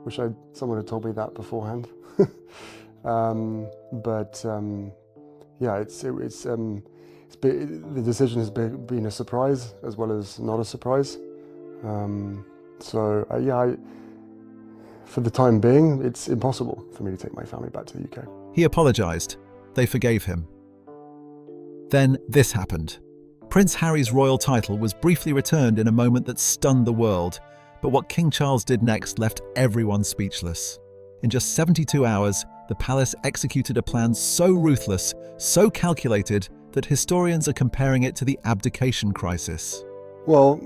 Wish someone had told me that beforehand. Yeah, the decision has been a surprise as well as not a surprise. For the time being, it's impossible for me to take my family back to the UK. He apologised. They forgave him. Then this happened. Prince Harry's royal title was briefly returned in a moment that stunned the world, but what King Charles did next left everyone speechless. In just 72 hours, the palace executed a plan so ruthless, so calculated, that historians are comparing it to the abdication crisis. Well,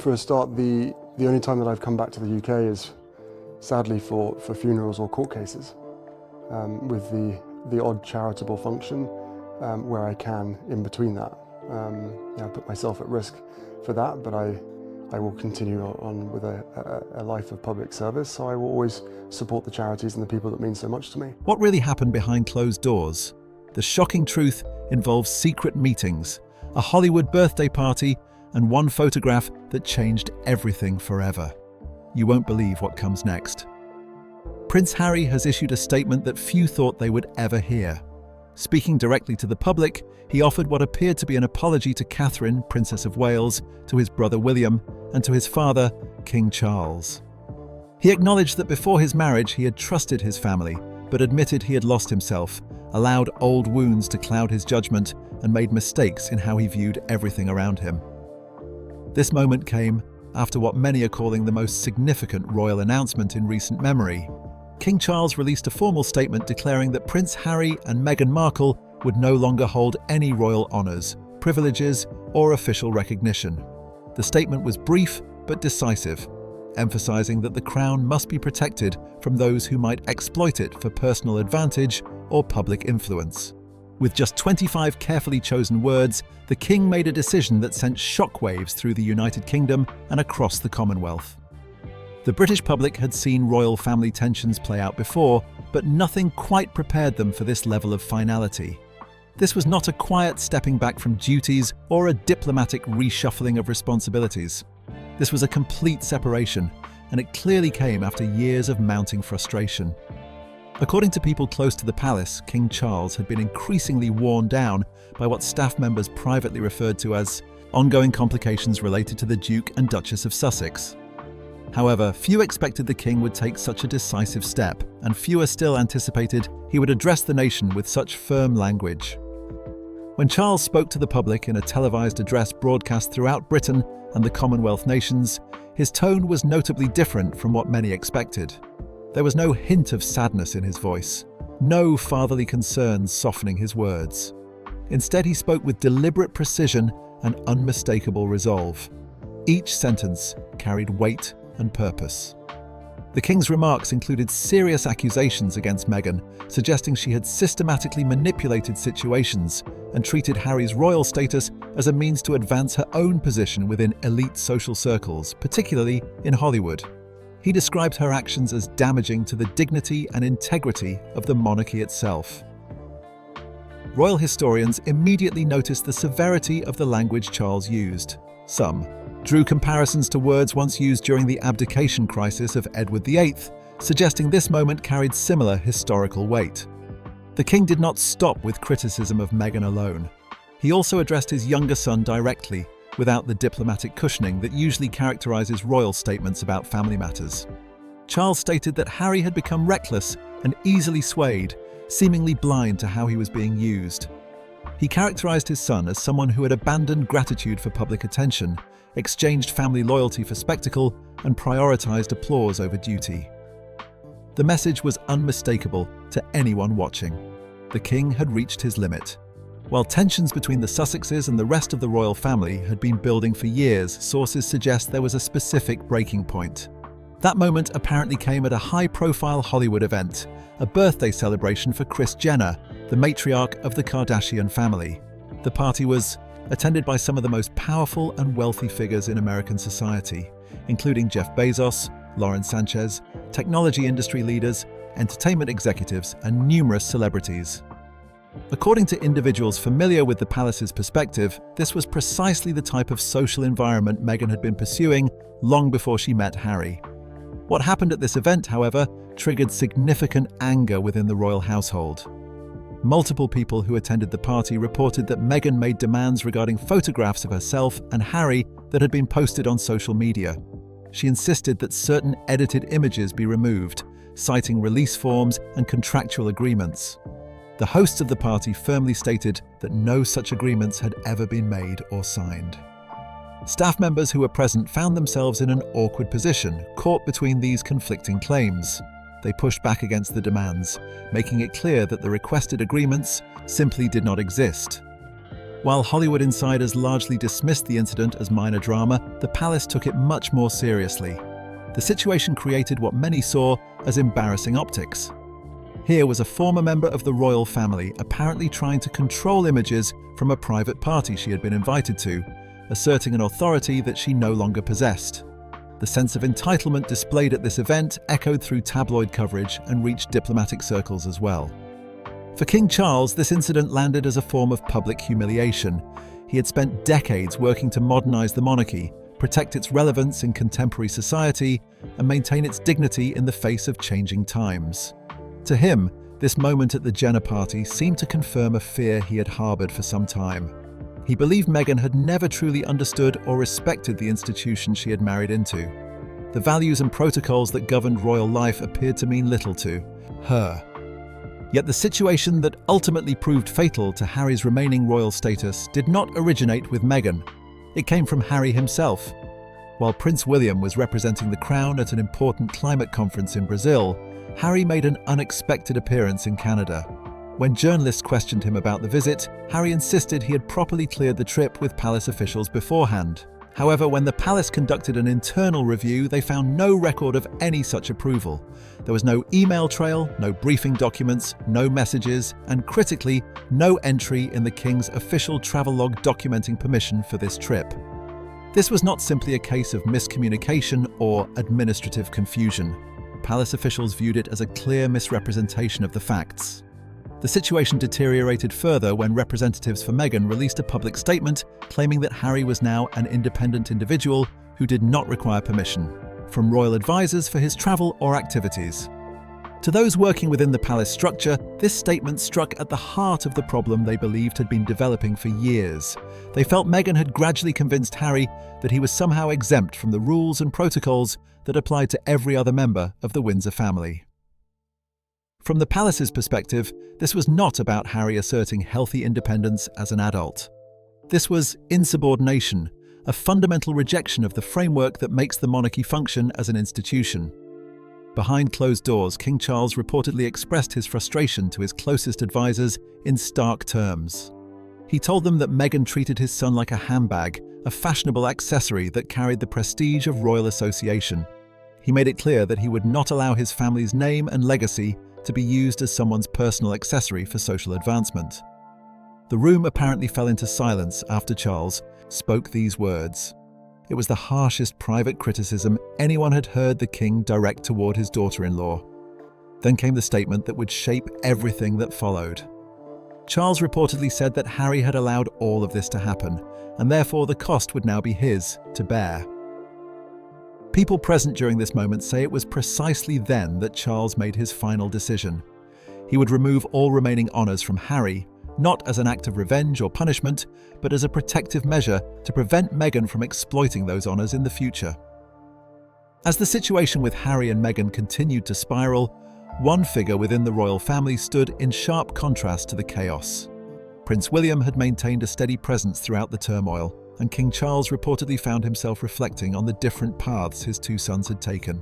for a start, the only time that I've come back to the UK is sadly for funerals or court cases, with the odd charitable function where I can in between that. I put myself at risk for that, but I will continue on with a life of public service, so I will always support the charities and the people that mean so much to me. What really happened behind closed doors? The shocking truth involves secret meetings, a Hollywood birthday party, and one photograph that changed everything forever. You won't believe what comes next. Prince Harry has issued a statement that few thought they would ever hear. Speaking directly to the public, he offered what appeared to be an apology to Catherine, Princess of Wales, to his brother William, and to his father, King Charles. He acknowledged that before his marriage he had trusted his family, but admitted he had lost himself, allowed old wounds to cloud his judgment, and made mistakes in how he viewed everything around him. This moment came after what many are calling the most significant royal announcement in recent memory. King Charles released a formal statement declaring that Prince Harry and Meghan Markle would no longer hold any royal honours, privileges, or official recognition. The statement was brief but decisive, emphasising that the crown must be protected from those who might exploit it for personal advantage or public influence. With just 25 carefully chosen words, the king made a decision that sent shockwaves through the United Kingdom and across the Commonwealth. The British public had seen royal family tensions play out before, but nothing quite prepared them for this level of finality. This was not a quiet stepping back from duties or a diplomatic reshuffling of responsibilities. This was a complete separation, and it clearly came after years of mounting frustration. According to people close to the palace, King Charles had been increasingly worn down by what staff members privately referred to as ongoing complications related to the Duke and Duchess of Sussex. However, few expected the king would take such a decisive step, and fewer still anticipated he would address the nation with such firm language. When Charles spoke to the public in a televised address broadcast throughout Britain and the Commonwealth nations, his tone was notably different from what many expected. There was no hint of sadness in his voice, no fatherly concerns softening his words. Instead, he spoke with deliberate precision and unmistakable resolve. Each sentence carried weight and purpose. The king's remarks included serious accusations against Meghan, suggesting she had systematically manipulated situations and treated Harry's royal status as a means to advance her own position within elite social circles, particularly in Hollywood. He described her actions as damaging to the dignity and integrity of the monarchy itself. Royal historians immediately noticed the severity of the language Charles used. Some drew comparisons to words once used during the abdication crisis of Edward VIII, suggesting this moment carried similar historical weight. The king did not stop with criticism of Meghan alone. He also addressed his younger son directly, without the diplomatic cushioning that usually characterises royal statements about family matters. Charles stated that Harry had become reckless and easily swayed, seemingly blind to how he was being used. He characterised his son as someone who had abandoned gratitude for public attention, exchanged family loyalty for spectacle, and prioritised applause over duty. The message was unmistakable to anyone watching. The king had reached his limit. While tensions between the Sussexes and the rest of the royal family had been building for years, sources suggest there was a specific breaking point. That moment apparently came at a high-profile Hollywood event, a birthday celebration for Kris Jenner, the matriarch of the Kardashian family. The party was attended by some of the most powerful and wealthy figures in American society, including Jeff Bezos, Lauren Sanchez, technology industry leaders, entertainment executives, and numerous celebrities. According to individuals familiar with the palace's perspective, this was precisely the type of social environment Meghan had been pursuing long before she met Harry. What happened at this event, however, triggered significant anger within the royal household. Multiple people who attended the party reported that Meghan made demands regarding photographs of herself and Harry that had been posted on social media. She insisted that certain edited images be removed, citing release forms and contractual agreements. The hosts of the party firmly stated that no such agreements had ever been made or signed. Staff members who were present found themselves in an awkward position, caught between these conflicting claims. They pushed back against the demands, making it clear that the requested agreements simply did not exist. While Hollywood insiders largely dismissed the incident as minor drama, the palace took it much more seriously. The situation created what many saw as embarrassing optics. Here was a former member of the royal family apparently trying to control images from a private party she had been invited to, asserting an authority that she no longer possessed. The sense of entitlement displayed at this event echoed through tabloid coverage and reached diplomatic circles as well. For King Charles, this incident landed as a form of public humiliation. He had spent decades working to modernize the monarchy, protect its relevance in contemporary society, and maintain its dignity in the face of changing times. To him, this moment at the Jenner party seemed to confirm a fear he had harbored for some time. He believed Meghan had never truly understood or respected the institution she had married into. The values and protocols that governed royal life appeared to mean little to her. Yet the situation that ultimately proved fatal to Harry's remaining royal status did not originate with Meghan. It came from Harry himself. While Prince William was representing the crown at an important climate conference in Brazil, Harry made an unexpected appearance in Canada. When journalists questioned him about the visit, Harry insisted he had properly cleared the trip with palace officials beforehand. However, when the palace conducted an internal review, they found no record of any such approval. There was no email trail, no briefing documents, no messages, and critically, no entry in the King's official travelogue documenting permission for this trip. This was not simply a case of miscommunication or administrative confusion. Palace officials viewed it as a clear misrepresentation of the facts. The situation deteriorated further when representatives for Meghan released a public statement claiming that Harry was now an independent individual who did not require permission from royal advisors for his travel or activities. To those working within the palace structure, this statement struck at the heart of the problem they believed had been developing for years. They felt Meghan had gradually convinced Harry that he was somehow exempt from the rules and protocols that applied to every other member of the Windsor family. From the palace's perspective, this was not about Harry asserting healthy independence as an adult. This was insubordination, a fundamental rejection of the framework that makes the monarchy function as an institution. Behind closed doors, King Charles reportedly expressed his frustration to his closest advisors in stark terms. He told them that Meghan treated his son like a handbag, a fashionable accessory that carried the prestige of royal association. He made it clear that he would not allow his family's name and legacy to be used as someone's personal accessory for social advancement. The room apparently fell into silence after Charles spoke these words. It was the harshest private criticism anyone had heard the king direct toward his daughter-in-law. Then came the statement that would shape everything that followed. Charles reportedly said that Harry had allowed all of this to happen, and therefore the cost would now be his to bear. People present during this moment say it was precisely then that Charles made his final decision. He would remove all remaining honours from Harry, not as an act of revenge or punishment, but as a protective measure to prevent Meghan from exploiting those honours in the future. As the situation with Harry and Meghan continued to spiral, one figure within the royal family stood in sharp contrast to the chaos. Prince William had maintained a steady presence throughout the turmoil, and King Charles reportedly found himself reflecting on the different paths his two sons had taken.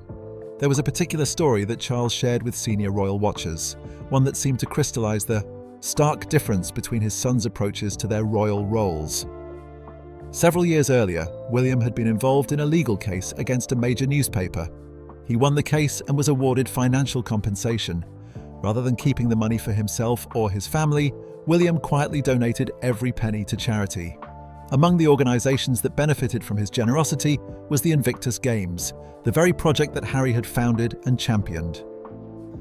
There was a particular story that Charles shared with senior royal watchers, one that seemed to crystallize the stark difference between his sons' approaches to their royal roles. Several years earlier, William had been involved in a legal case against a major newspaper. He won the case and was awarded financial compensation. Rather than keeping the money for himself or his family, William quietly donated every penny to charity. Among the organizations that benefited from his generosity was the Invictus Games, the very project that Harry had founded and championed.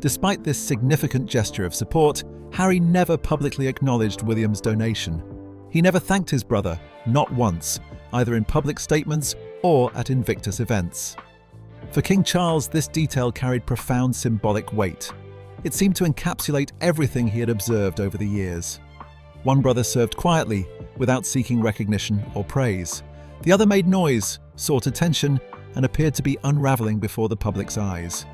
Despite this significant gesture of support, Harry never publicly acknowledged William's donation. He never thanked his brother, not once, either in public statements or at Invictus events. For King Charles, this detail carried profound symbolic weight. It seemed to encapsulate everything he had observed over the years. One brother served quietly, without seeking recognition or praise. The other made noise, sought attention, and appeared to be unraveling before the public's eyes.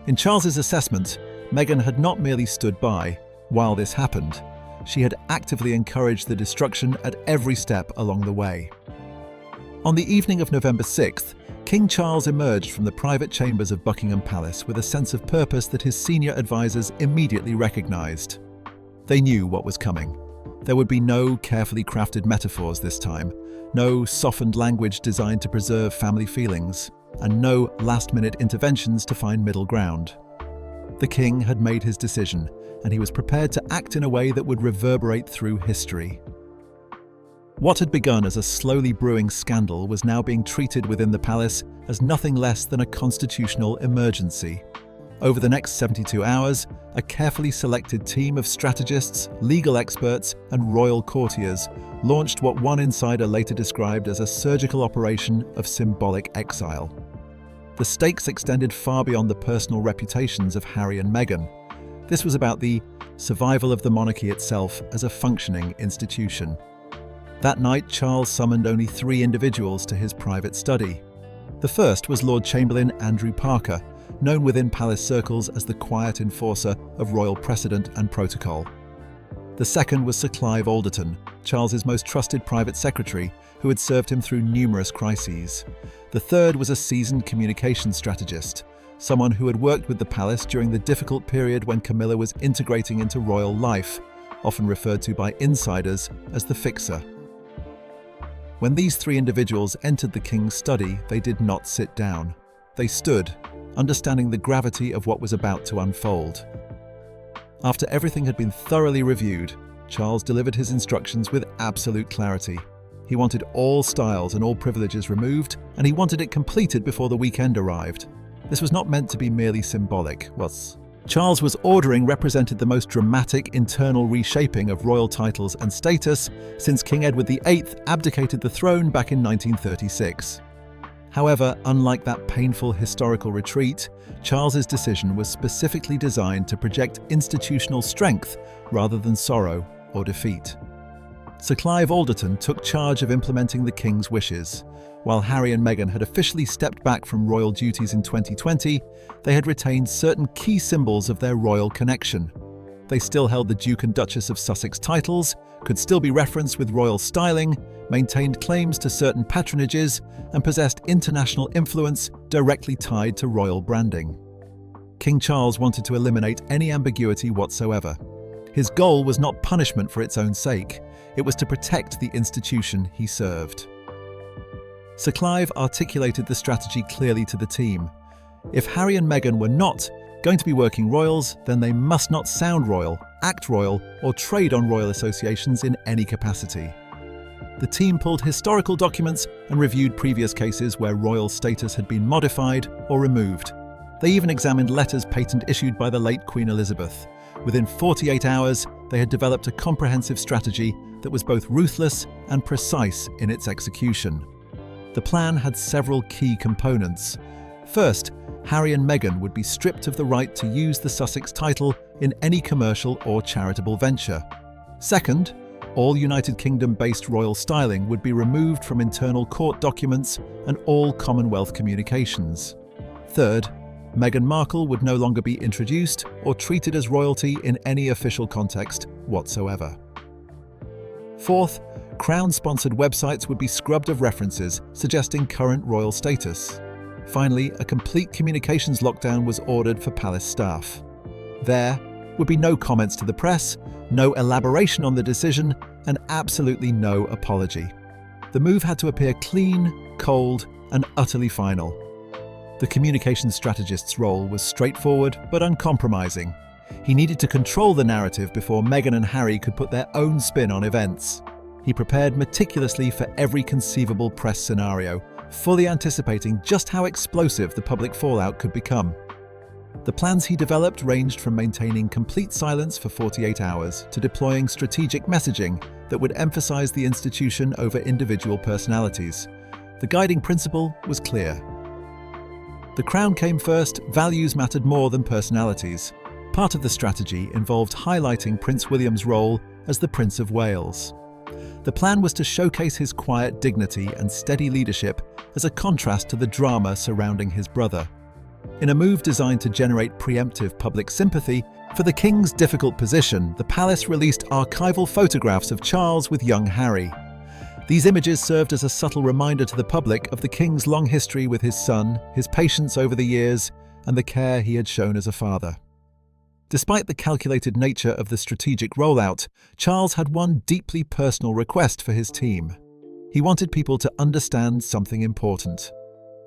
In Charles's assessment, Meghan had not merely stood by while this happened. She had actively encouraged the destruction at every step along the way. On the evening of November 6th, King Charles emerged from the private chambers of Buckingham Palace with a sense of purpose that his senior advisors immediately recognized. They knew what was coming. There would be no carefully crafted metaphors this time, no softened language designed to preserve family feelings, and no last-minute interventions to find middle ground. The king had made his decision, and he was prepared to act in a way that would reverberate through history. What had begun as a slowly brewing scandal was now being treated within the palace as nothing less than a constitutional emergency. Over the next 72 hours, a carefully selected team of strategists, legal experts, and royal courtiers launched what one insider later described as a surgical operation of symbolic exile. The stakes extended far beyond the personal reputations of Harry and Meghan. This was about the survival of the monarchy itself as a functioning institution. That night, Charles summoned only 3 individuals to his private study. The first was Lord Chamberlain Andrew Parker, known within palace circles as the quiet enforcer of royal precedent and protocol. The second was Sir Clive Alderton, Charles's most trusted private secretary, who had served him through numerous crises. The third was a seasoned communications strategist, someone who had worked with the palace during the difficult period when Camilla was integrating into royal life, often referred to by insiders as the fixer. When these 3 individuals entered the king's study, they did not sit down. They stood, understanding the gravity of what was about to unfold. After everything had been thoroughly reviewed, Charles delivered his instructions with absolute clarity. He wanted all styles and all privileges removed, and he wanted it completed before the weekend arrived. This was not meant to be merely symbolic. What Charles was ordering represented the most dramatic internal reshaping of royal titles and status since King Edward VIII abdicated the throne back in 1936. However, unlike that painful historical retreat, Charles's decision was specifically designed to project institutional strength rather than sorrow or defeat. Sir Clive Alderton took charge of implementing the king's wishes. While Harry and Meghan had officially stepped back from royal duties in 2020, they had retained certain key symbols of their royal connection. They still held the Duke and Duchess of Sussex titles, could still be referenced with royal styling, maintained claims to certain patronages, and possessed international influence directly tied to royal branding. King Charles wanted to eliminate any ambiguity whatsoever. His goal was not punishment for its own sake, it was to protect the institution he served. Sir Clive articulated the strategy clearly to the team. If Harry and Meghan were not going to be working royals, then they must not sound royal, act royal, or trade on royal associations in any capacity. The team pulled historical documents and reviewed previous cases where royal status had been modified or removed. They even examined letters patent issued by the late Queen Elizabeth. Within 48 hours, they had developed a comprehensive strategy that was both ruthless and precise in its execution. The plan had several key components. First, Harry and Meghan would be stripped of the right to use the Sussex title in any commercial or charitable venture. Second, all United Kingdom-based royal styling would be removed from internal court documents and all Commonwealth communications. Third, Meghan Markle would no longer be introduced or treated as royalty in any official context whatsoever. Fourth, Crown-sponsored websites would be scrubbed of references suggesting current royal status. Finally, a complete communications lockdown was ordered for palace staff. There would be no comments to the press, no elaboration on the decision, and absolutely no apology. The move had to appear clean, cold, and utterly final. The communications strategist's role was straightforward but uncompromising. He needed to control the narrative before Meghan and Harry could put their own spin on events. He prepared meticulously for every conceivable press scenario, fully anticipating just how explosive the public fallout could become. The plans he developed ranged from maintaining complete silence for 48 hours to deploying strategic messaging that would emphasize the institution over individual personalities. The guiding principle was clear. The crown came first, values mattered more than personalities. Part of the strategy involved highlighting Prince William's role as the Prince of Wales. The plan was to showcase his quiet dignity and steady leadership as a contrast to the drama surrounding his brother. In a move designed to generate preemptive public sympathy for the king's difficult position, the palace released archival photographs of Charles with young Harry. These images served as a subtle reminder to the public of the king's long history with his son, his patience over the years, and the care he had shown as a father. Despite the calculated nature of the strategic rollout, Charles had one deeply personal request for his team. He wanted people to understand something important.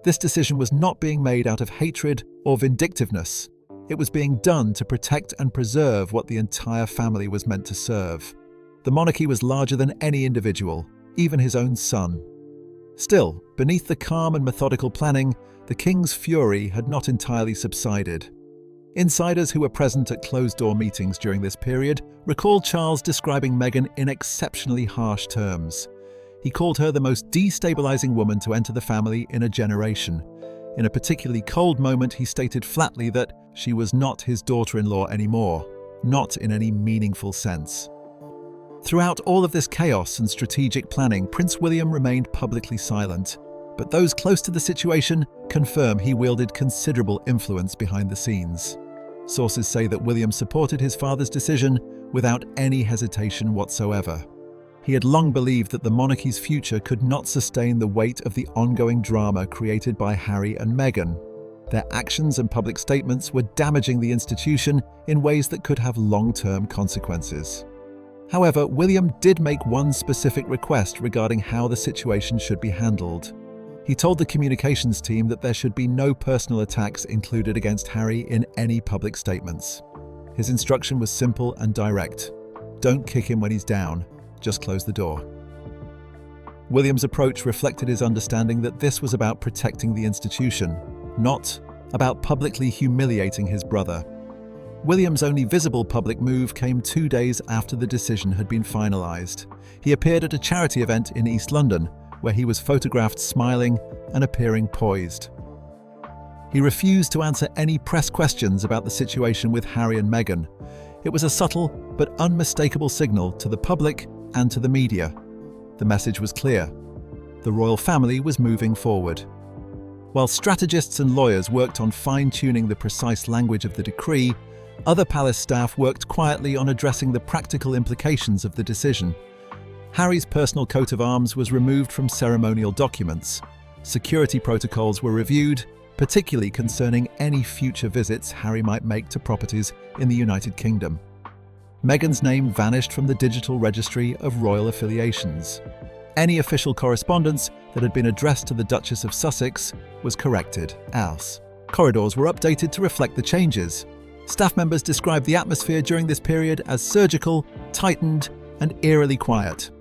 This decision was not being made out of hatred or vindictiveness. It was being done to protect and preserve what the entire family was meant to serve. The monarchy was larger than any individual, even his own son. Still, beneath the calm and methodical planning, the king's fury had not entirely subsided. Insiders who were present at closed-door meetings during this period recalled Charles describing Meghan in exceptionally harsh terms. He called her the most destabilizing woman to enter the family in a generation. In a particularly cold moment, he stated flatly that she was not his daughter-in-law anymore, not in any meaningful sense. Throughout all of this chaos and strategic planning, Prince William remained publicly silent, but those close to the situation confirm he wielded considerable influence behind the scenes. Sources say that William supported his father's decision without any hesitation whatsoever. He had long believed that the monarchy's future could not sustain the weight of the ongoing drama created by Harry and Meghan. Their actions and public statements were damaging the institution in ways that could have long-term consequences. However, William did make one specific request regarding how the situation should be handled. He told the communications team that there should be no personal attacks included against Harry in any public statements. His instruction was simple and direct. Don't kick him when he's down, just close the door. William's approach reflected his understanding that this was about protecting the institution, not about publicly humiliating his brother. William's only visible public move came 2 days after the decision had been finalized. He appeared at a charity event in East London, where he was photographed smiling and appearing poised. He refused to answer any press questions about the situation with Harry and Meghan. It was a subtle but unmistakable signal to the public and to the media. The message was clear. The royal family was moving forward. While strategists and lawyers worked on fine-tuning the precise language of the decree, other palace staff worked quietly on addressing the practical implications of the decision. Harry's personal coat of arms was removed from ceremonial documents. Security protocols were reviewed, particularly concerning any future visits Harry might make to properties in the United Kingdom. Meghan's name vanished from the digital registry of royal affiliations. Any official correspondence that had been addressed to the Duchess of Sussex was corrected, else. Corridors were updated to reflect the changes. Staff members described the atmosphere during this period as surgical, tightened, and eerily quiet.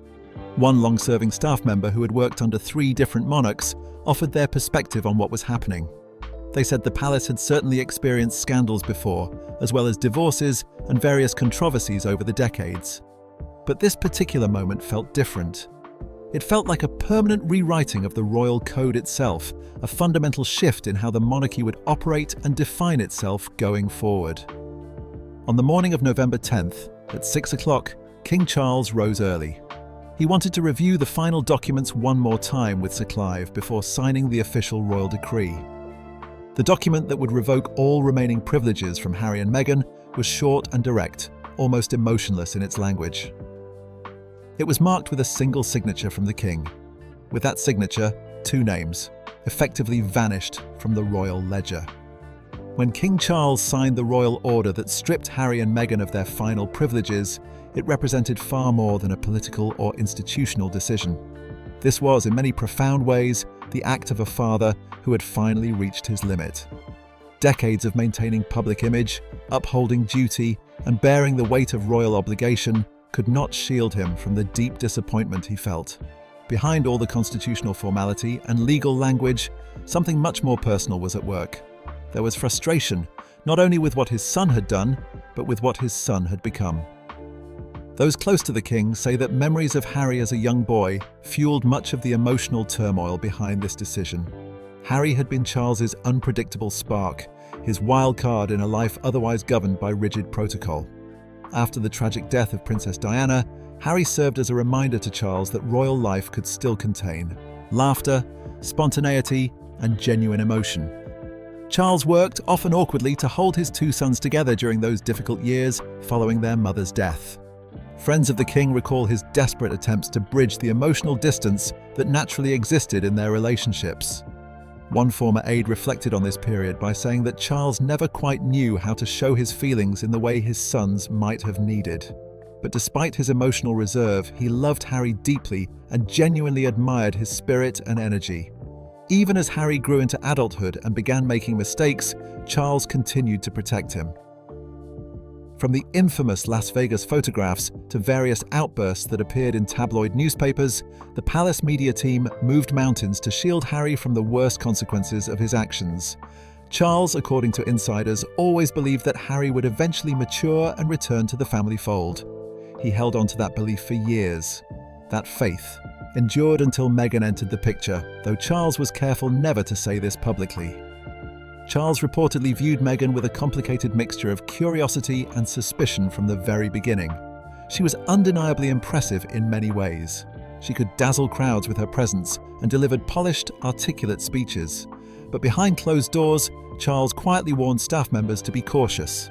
One long-serving staff member who had worked under 3 different monarchs offered their perspective on what was happening. They said the palace had certainly experienced scandals before, as well as divorces and various controversies over the decades. But this particular moment felt different. It felt like a permanent rewriting of the royal code itself, a fundamental shift in how the monarchy would operate and define itself going forward. On the morning of November 10th, at 6 o'clock, King Charles rose early. He wanted to review the final documents one more time with Sir Clive before signing the official royal decree. The document that would revoke all remaining privileges from Harry and Meghan was short and direct, almost emotionless in its language. It was marked with a single signature from the king. With that signature, 2 names effectively vanished from the royal ledger. When King Charles signed the royal order that stripped Harry and Meghan of their final privileges, it represented far more than a political or institutional decision. This was, in many profound ways, the act of a father who had finally reached his limit. Decades of maintaining public image, upholding duty, and bearing the weight of royal obligation could not shield him from the deep disappointment he felt. Behind all the constitutional formality and legal language, something much more personal was at work. There was frustration, not only with what his son had done, but with what his son had become. Those close to the king say that memories of Harry as a young boy fueled much of the emotional turmoil behind this decision. Harry had been Charles's unpredictable spark, his wild card in a life otherwise governed by rigid protocol. After the tragic death of Princess Diana, Harry served as a reminder to Charles that royal life could still contain laughter, spontaneity, and genuine emotion. Charles worked, often awkwardly, to hold his two sons together during those difficult years following their mother's death. Friends of the king recall his desperate attempts to bridge the emotional distance that naturally existed in their relationships. One former aide reflected on this period by saying that Charles never quite knew how to show his feelings in the way his sons might have needed. But despite his emotional reserve, he loved Harry deeply and genuinely admired his spirit and energy. Even as Harry grew into adulthood and began making mistakes, Charles continued to protect him. From the infamous Las Vegas photographs to various outbursts that appeared in tabloid newspapers, the palace media team moved mountains to shield Harry from the worst consequences of his actions. Charles, according to insiders, always believed that Harry would eventually mature and return to the family fold. He held on to that belief for years. That faith endured until Meghan entered the picture, though Charles was careful never to say this publicly. Charles reportedly viewed Meghan with a complicated mixture of curiosity and suspicion from the very beginning. She was undeniably impressive in many ways. She could dazzle crowds with her presence and delivered polished, articulate speeches. But behind closed doors, Charles quietly warned staff members to be cautious.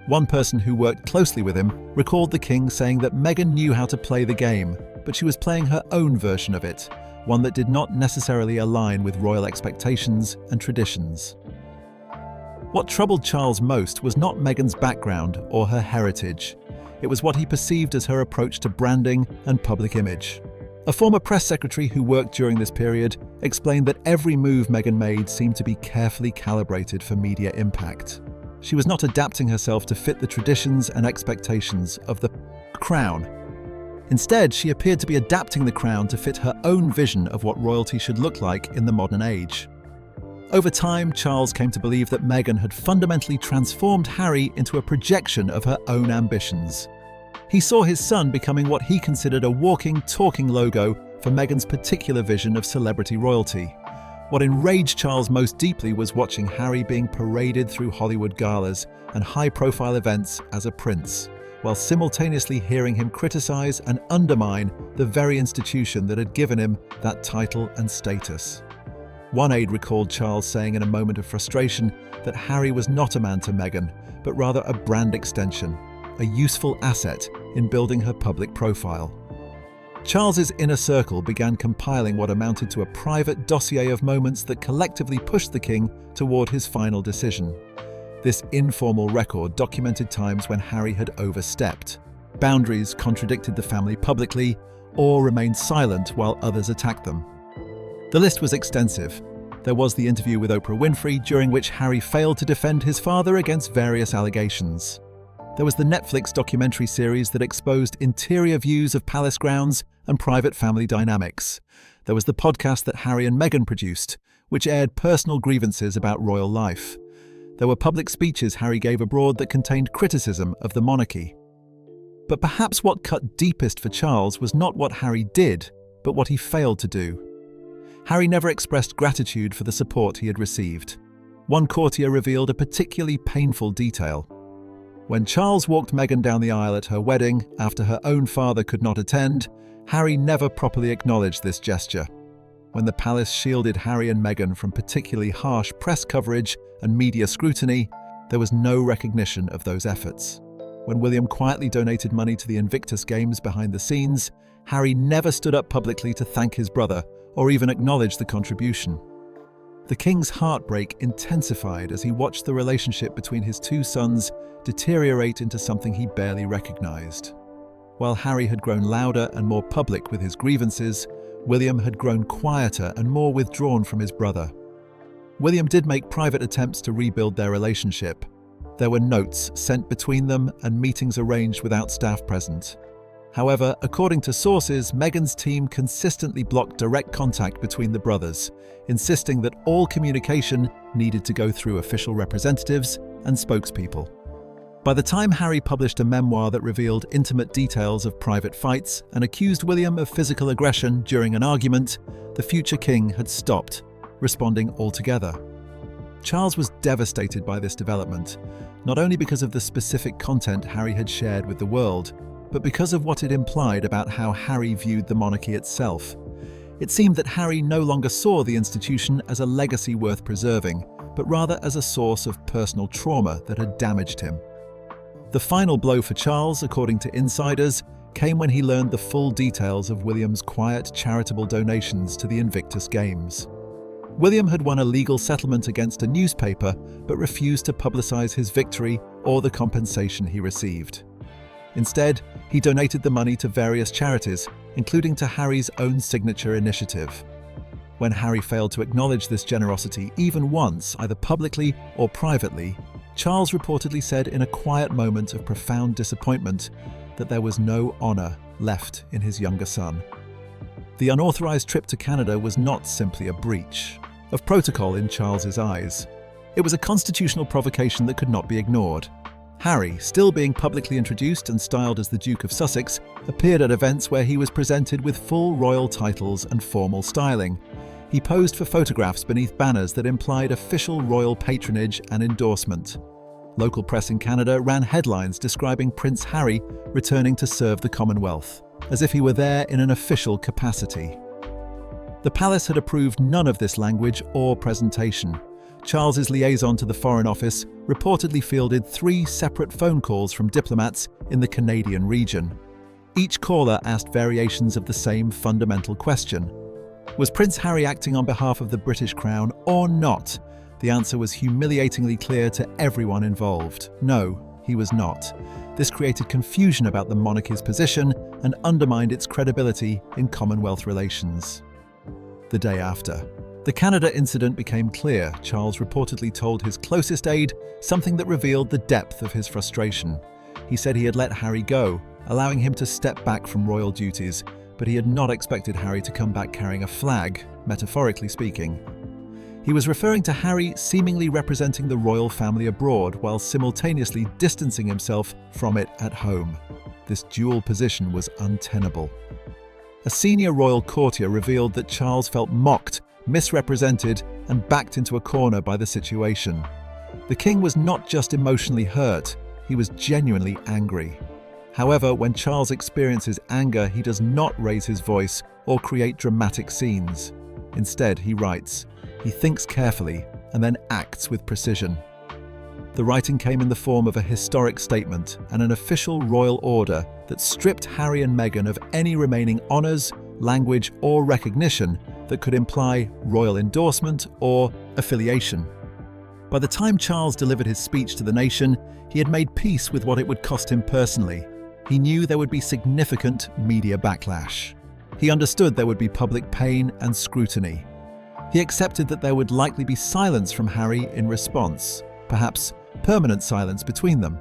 One person who worked closely with him recalled the king saying that Meghan knew how to play the game, but she was playing her own version of it, one that did not necessarily align with royal expectations and traditions. What troubled Charles most was not Meghan's background or her heritage. It was what he perceived as her approach to branding and public image. A former press secretary who worked during this period explained that every move Meghan made seemed to be carefully calibrated for media impact. She was not adapting herself to fit the traditions and expectations of the crown. Instead, she appeared to be adapting the crown to fit her own vision of what royalty should look like in the modern age. Over time, Charles came to believe that Meghan had fundamentally transformed Harry into a projection of her own ambitions. He saw his son becoming what he considered a walking, talking logo for Meghan's particular vision of celebrity royalty. What enraged Charles most deeply was watching Harry being paraded through Hollywood galas and high-profile events as a prince, while simultaneously hearing him criticize and undermine the very institution that had given him that title and status. One aide recalled Charles saying in a moment of frustration that Harry was not a man to Meghan, but rather a brand extension, a useful asset in building her public profile. Charles's inner circle began compiling what amounted to a private dossier of moments that collectively pushed the king toward his final decision. This informal record documented times when Harry had overstepped, boundaries, contradicted the family publicly, or remained silent while others attacked them. The list was extensive. There was the interview with Oprah Winfrey, during which Harry failed to defend his father against various allegations. There was the Netflix documentary series that exposed interior views of palace grounds and private family dynamics. There was the podcast that Harry and Meghan produced, which aired personal grievances about royal life. There were public speeches Harry gave abroad that contained criticism of the monarchy. But perhaps what cut deepest for Charles was not what Harry did, but what he failed to do. Harry never expressed gratitude for the support he had received. One courtier revealed a particularly painful detail. When Charles walked Meghan down the aisle at her wedding after her own father could not attend, Harry never properly acknowledged this gesture. When the palace shielded Harry and Meghan from particularly harsh press coverage and media scrutiny, there was no recognition of those efforts. When William quietly donated money to the Invictus Games behind the scenes, Harry never stood up publicly to thank his brother or even acknowledge the contribution. The king's heartbreak intensified as he watched the relationship between his two sons deteriorate into something he barely recognized. While Harry had grown louder and more public with his grievances, William had grown quieter and more withdrawn from his brother. William did make private attempts to rebuild their relationship. There were notes sent between them and meetings arranged without staff present. However, according to sources, Meghan's team consistently blocked direct contact between the brothers, insisting that all communication needed to go through official representatives and spokespeople. By the time Harry published a memoir that revealed intimate details of private fights and accused William of physical aggression during an argument, the future king had stopped, responding altogether. Charles was devastated by this development, not only because of the specific content Harry had shared with the world, but because of what it implied about how Harry viewed the monarchy itself. It seemed that Harry no longer saw the institution as a legacy worth preserving, but rather as a source of personal trauma that had damaged him. The final blow for Charles, according to insiders, came when he learned the full details of William's quiet, charitable donations to the Invictus Games. William had won a legal settlement against a newspaper, but refused to publicize his victory or the compensation he received. Instead, he donated the money to various charities, including to Harry's own signature initiative. When Harry failed to acknowledge this generosity even once, either publicly or privately, Charles reportedly said in a quiet moment of profound disappointment that there was no honor left in his younger son. The unauthorized trip to Canada was not simply a breach of protocol in Charles's eyes. It was a constitutional provocation that could not be ignored. Harry, still being publicly introduced and styled as the Duke of Sussex, appeared at events where he was presented with full royal titles and formal styling. He posed for photographs beneath banners that implied official royal patronage and endorsement. Local press in Canada ran headlines describing Prince Harry returning to serve the Commonwealth, as if he were there in an official capacity. The palace had approved none of this language or presentation. Charles's liaison to the Foreign Office reportedly fielded 3 separate phone calls from diplomats in the Canadian region. Each caller asked variations of the same fundamental question. Was Prince Harry acting on behalf of the British Crown or not? The answer was humiliatingly clear to everyone involved. No, he was not. This created confusion about the monarchy's position and undermined its credibility in Commonwealth relations. The day after, the Canada incident became clear. Charles reportedly told his closest aide something that revealed the depth of his frustration. He said he had let Harry go, allowing him to step back from royal duties, but he had not expected Harry to come back carrying a flag, metaphorically speaking. He was referring to Harry seemingly representing the royal family abroad while simultaneously distancing himself from it at home. This dual position was untenable. A senior royal courtier revealed that Charles felt mocked, misrepresented, and backed into a corner by the situation. The king was not just emotionally hurt, he was genuinely angry. However, when Charles experiences anger, he does not raise his voice or create dramatic scenes. Instead, he writes. He thinks carefully and then acts with precision. The writing came in the form of a historic statement and an official royal order that stripped Harry and Meghan of any remaining honours, language, or recognition that could imply royal endorsement or affiliation. By the time Charles delivered his speech to the nation, he had made peace with what it would cost him personally. He knew there would be significant media backlash. He understood there would be public pain and scrutiny. He accepted that there would likely be silence from Harry in response, perhaps permanent silence between them.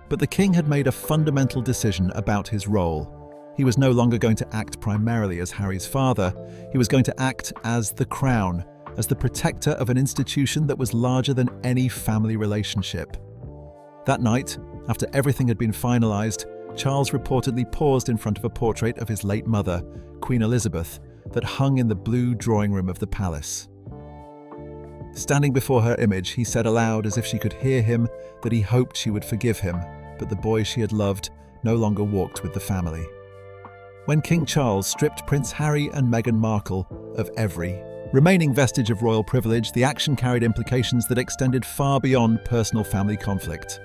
But the king had made a fundamental decision about his role. He was no longer going to act primarily as Harry's father. He was going to act as the crown, as the protector of an institution that was larger than any family relationship. That night, after everything had been finalized, Charles reportedly paused in front of a portrait of his late mother, Queen Elizabeth, that hung in the blue drawing room of the palace. Standing before her image, he said aloud, as if she could hear him, that he hoped she would forgive him, but the boy she had loved no longer walked with the family. When King Charles stripped Prince Harry and Meghan Markle of every remaining vestige of royal privilege, the action carried implications that extended far beyond personal family conflict.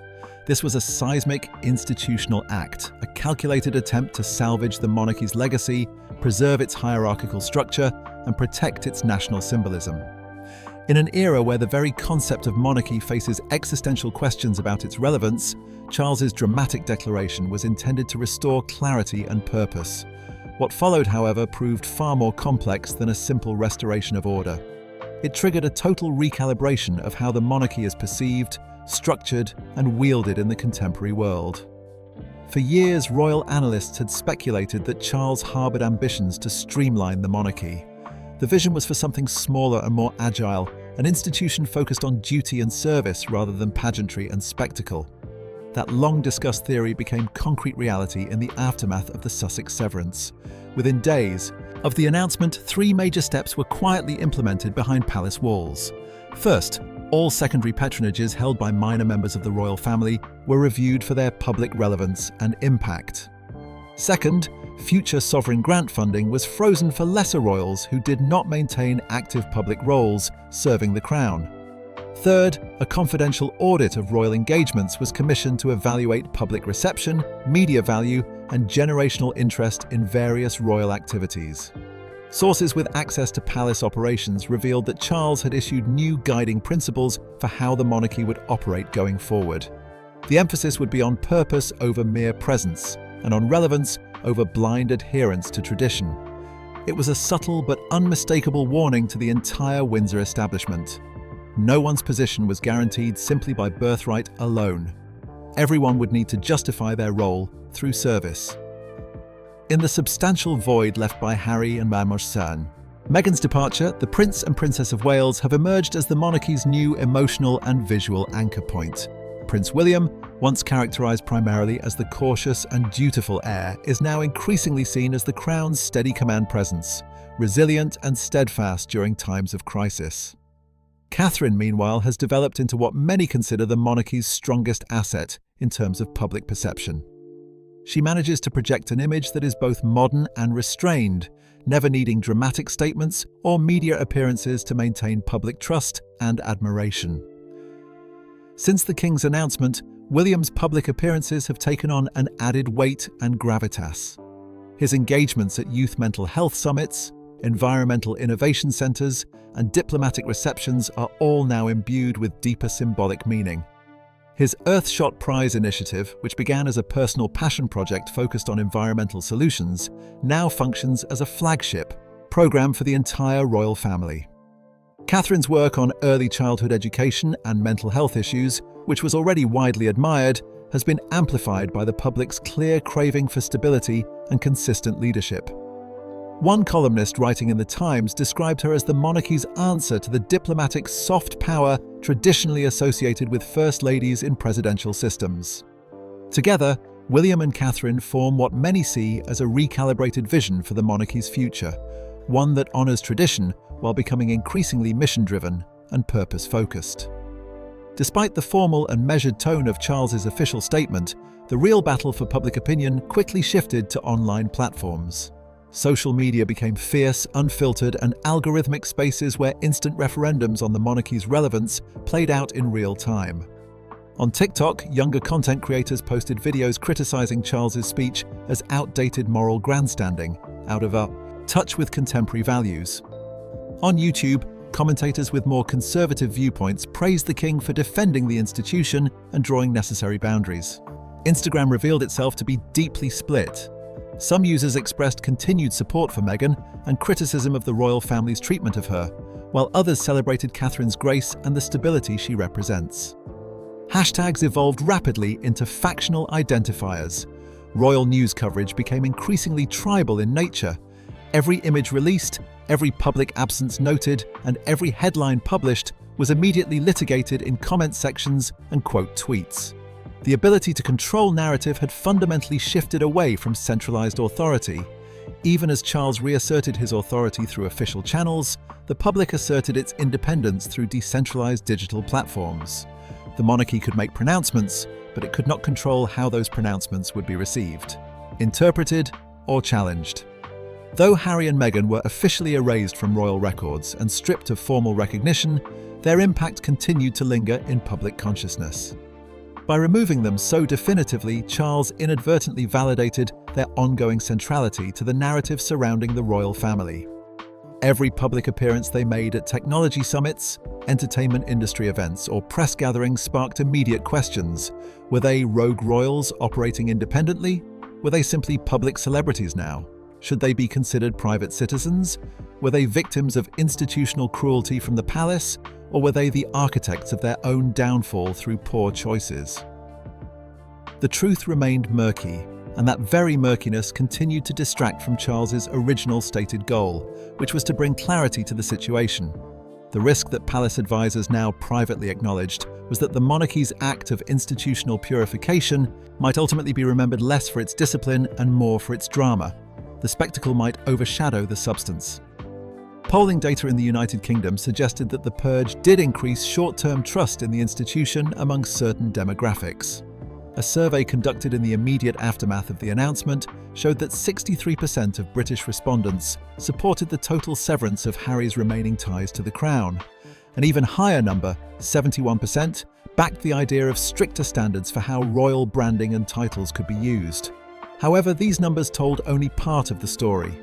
This was a seismic institutional act, a calculated attempt to salvage the monarchy's legacy, preserve its hierarchical structure, and protect its national symbolism. In an era where the very concept of monarchy faces existential questions about its relevance, Charles's dramatic declaration was intended to restore clarity and purpose. What followed, however, proved far more complex than a simple restoration of order. It triggered a total recalibration of how the monarchy is perceived, structured, and wielded in the contemporary world. For years, royal analysts had speculated that Charles harbored ambitions to streamline the monarchy. The vision was for something smaller and more agile, an institution focused on duty and service rather than pageantry and spectacle. That long-discussed theory became concrete reality in the aftermath of the Sussex severance. Within days, Of the announcement, 3 major steps were quietly implemented behind palace walls. First, all secondary patronages held by minor members of the royal family were reviewed for their public relevance and impact. Second, future sovereign grant funding was frozen for lesser royals who did not maintain active public roles serving the crown. Third, a confidential audit of royal engagements was commissioned to evaluate public reception, media value, and generational interest in various royal activities. Sources with access to palace operations revealed that Charles had issued new guiding principles for how the monarchy would operate going forward. The emphasis would be on purpose over mere presence, and on relevance over blind adherence to tradition. It was a subtle but unmistakable warning to the entire Windsor establishment. No one's position was guaranteed simply by birthright alone. Everyone would need to justify their role through service. In the substantial void left by Harry and Marmouchsan, Meghan's departure, the Prince and Princess of Wales have emerged as the monarchy's new emotional and visual anchor point. Prince William, once characterised primarily as the cautious and dutiful heir, is now increasingly seen as the Crown's steady command presence, resilient and steadfast during times of crisis. Catherine, meanwhile, has developed into what many consider the monarchy's strongest asset in terms of public perception. She manages to project an image that is both modern and restrained, never needing dramatic statements or media appearances to maintain public trust and admiration. Since the King's announcement, William's public appearances have taken on an added weight and gravitas. His engagements at youth mental health summits, environmental innovation centres, and diplomatic receptions are all now imbued with deeper symbolic meaning. His Earthshot Prize initiative, which began as a personal passion project focused on environmental solutions, now functions as a flagship programme for the entire royal family. Catherine's work on early childhood education and mental health issues, which was already widely admired, has been amplified by the public's clear craving for stability and consistent leadership. One columnist writing in The Times described her as the monarchy's answer to the diplomatic soft power traditionally associated with first ladies in presidential systems. Together, William and Catherine form what many see as a recalibrated vision for the monarchy's future, one that honours tradition while becoming increasingly mission-driven and purpose-focused. Despite the formal and measured tone of Charles's official statement, the real battle for public opinion quickly shifted to online platforms. Social media became fierce, unfiltered, and algorithmic spaces where instant referendums on the monarchy's relevance played out in real time. On TikTok, younger content creators posted videos criticizing Charles's speech as outdated moral grandstanding, out of touch with contemporary values. On YouTube, commentators with more conservative viewpoints praised the king for defending the institution and drawing necessary boundaries. Instagram revealed itself to be deeply split. Some users expressed continued support for Meghan and criticism of the royal family's treatment of her, while others celebrated Catherine's grace and the stability she represents. Hashtags evolved rapidly into factional identifiers. Royal news coverage became increasingly tribal in nature. Every image released, every public absence noted, and every headline published was immediately litigated in comment sections and quote tweets. The ability to control narrative had fundamentally shifted away from centralized authority. Even as Charles reasserted his authority through official channels, the public asserted its independence through decentralized digital platforms. The monarchy could make pronouncements, but it could not control how those pronouncements would be received, interpreted, or challenged. Though Harry and Meghan were officially erased from royal records and stripped of formal recognition, their impact continued to linger in public consciousness. By removing them so definitively, Charles inadvertently validated their ongoing centrality to the narrative surrounding the royal family. Every public appearance they made at technology summits, entertainment industry events, or press gatherings sparked immediate questions. Were they rogue royals operating independently? Were they simply public celebrities now? Should they be considered private citizens? Were they victims of institutional cruelty from the palace? Or were they the architects of their own downfall through poor choices? The truth remained murky, and that very murkiness continued to distract from Charles's original stated goal, which was to bring clarity to the situation. The risk that palace advisors now privately acknowledged was that the monarchy's act of institutional purification might ultimately be remembered less for its discipline and more for its drama. the spectacle might overshadow the substance. Polling data in the United Kingdom suggested that the purge did increase short-term trust in the institution among certain demographics. A survey conducted in the immediate aftermath of the announcement showed that 63% of British respondents supported the total severance of Harry's remaining ties to the Crown. An even higher number, 71%, backed the idea of stricter standards for how royal branding and titles could be used. However, these numbers told only part of the story.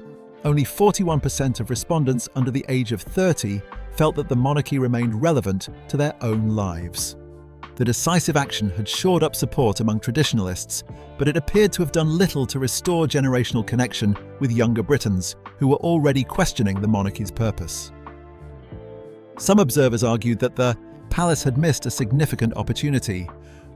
Only 41% of respondents under the age of 30 felt that the monarchy remained relevant to their own lives. The decisive action had shored up support among traditionalists, but it appeared to have done little to restore generational connection with younger Britons who were already questioning the monarchy's purpose. Some observers argued that the palace had missed a significant opportunity.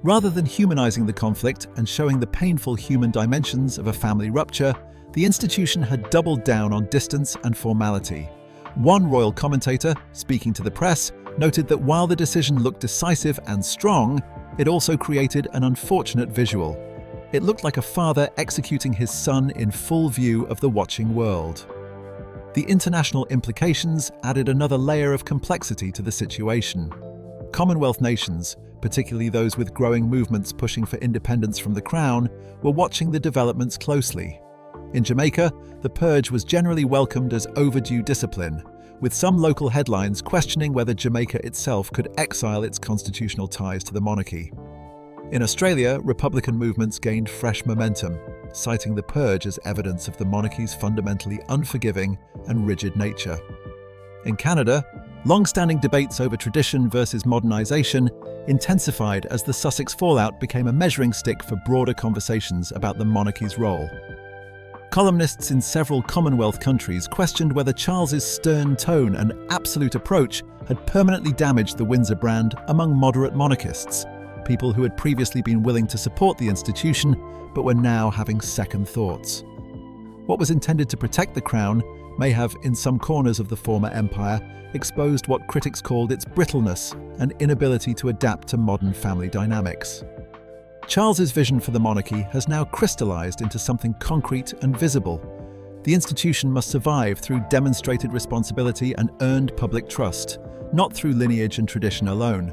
Rather than humanizing the conflict and showing the painful human dimensions of a family rupture, the institution had doubled down on distance and formality. One royal commentator, speaking to the press, noted that while the decision looked decisive and strong, it also created an unfortunate visual. It looked like a father executing his son in full view of the watching world. The international implications added another layer of complexity to the situation. Commonwealth nations, particularly those with growing movements pushing for independence from the Crown, were watching the developments closely. In Jamaica, the purge was generally welcomed as overdue discipline, with some local headlines questioning whether Jamaica itself could exile its constitutional ties to the monarchy. In Australia, Republican movements gained fresh momentum, citing the purge as evidence of the monarchy's fundamentally unforgiving and rigid nature. In Canada, long-standing debates over tradition versus modernization intensified as the Sussex fallout became a measuring stick for broader conversations about the monarchy's role. Columnists in several Commonwealth countries questioned whether Charles's stern tone and absolute approach had permanently damaged the Windsor brand among moderate monarchists, people who had previously been willing to support the institution but were now having second thoughts. What was intended to protect the Crown may have, in some corners of the former empire, exposed what critics called its brittleness and inability to adapt to modern family dynamics. Charles's vision for the monarchy has now crystallized into something concrete and visible. The institution must survive through demonstrated responsibility and earned public trust, not through lineage and tradition alone.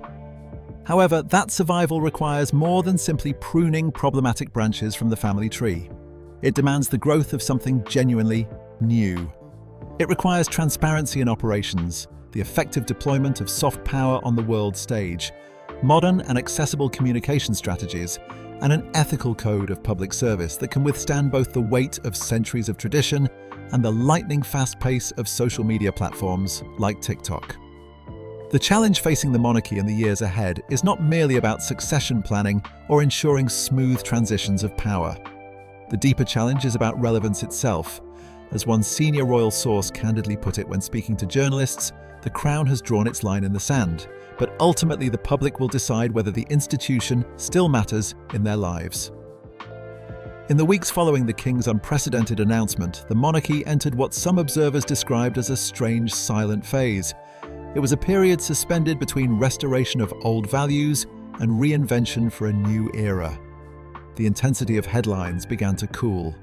However, that survival requires more than simply pruning problematic branches from the family tree. It demands the growth of something genuinely new. It requires transparency in operations, the effective deployment of soft power on the world stage, modern and accessible communication strategies, and an ethical code of public service that can withstand both the weight of centuries of tradition and the lightning-fast pace of social media platforms like TikTok. The challenge facing the monarchy in the years ahead is not merely about succession planning or ensuring smooth transitions of power. The deeper challenge is about relevance itself. As one senior royal source candidly put it when speaking to journalists, the Crown has drawn its line in the sand, but ultimately the public will decide whether the institution still matters in their lives. In the weeks following the King's unprecedented announcement, the monarchy entered what some observers described as a strange silent phase. It was a period suspended between restoration of old values and reinvention for a new era. The intensity of headlines began to cool.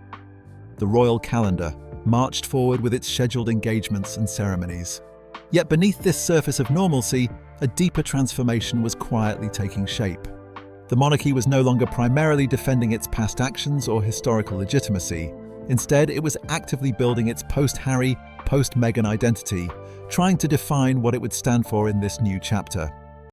The royal calendar marched forward with its scheduled engagements and ceremonies. Yet beneath this surface of normalcy, a deeper transformation was quietly taking shape. The monarchy was no longer primarily defending its past actions or historical legitimacy. Instead, it was actively building its post-Harry, post-Meghan identity, trying to define what it would stand for in this new chapter.